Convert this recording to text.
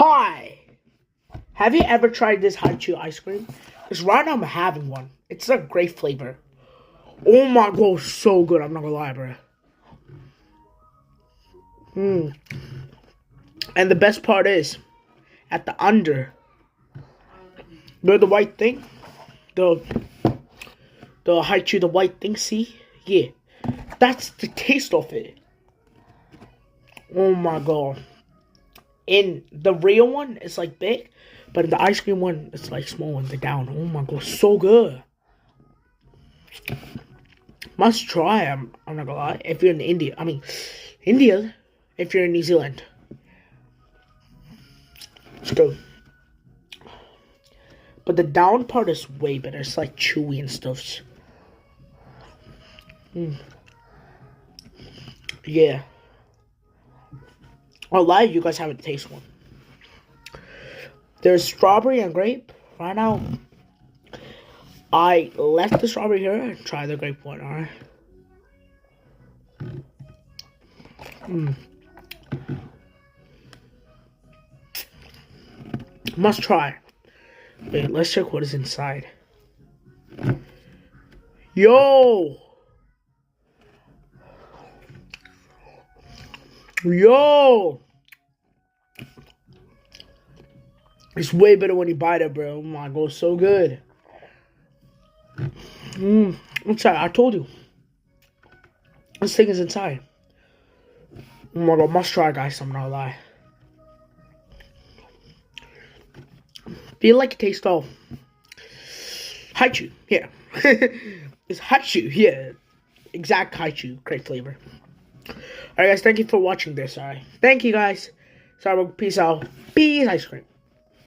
Hi! Have you ever tried this Haichu ice cream? Because right now I'm having one. It's a great flavor. Oh my god, so good. I'm not gonna lie, bro. And the best part is, at the under, the white thing, the Haichu, the white thing, see? Yeah. That's the taste of it. Oh my god. In the real one, it's like big, but in the ice cream one, it's like small and the down. Oh my god, so good. Must try. I'm not gonna lie. If you're in India, India. If you're in New Zealand, let's go. But the down part is way better. It's like chewy and stuff. Yeah. I'll lie, you guys haven't tasted one. There's strawberry and grape. Right now, I left the strawberry here and try the grape one, alright? Must try. Wait, let's check what is inside. Yo! Yo! It's way better when you bite it, bro. Oh my god, so good. I'm sorry, I told you. This thing is inside. Oh my god, must try, guys. I'm not gonna lie. Feel like it tastes of Haichu, yeah. It's Haichu, yeah. Exact Haichu, great flavor. Alright, guys, thank you for watching this, alright. Thank you, guys. Sorry, peace out. Peace ice cream.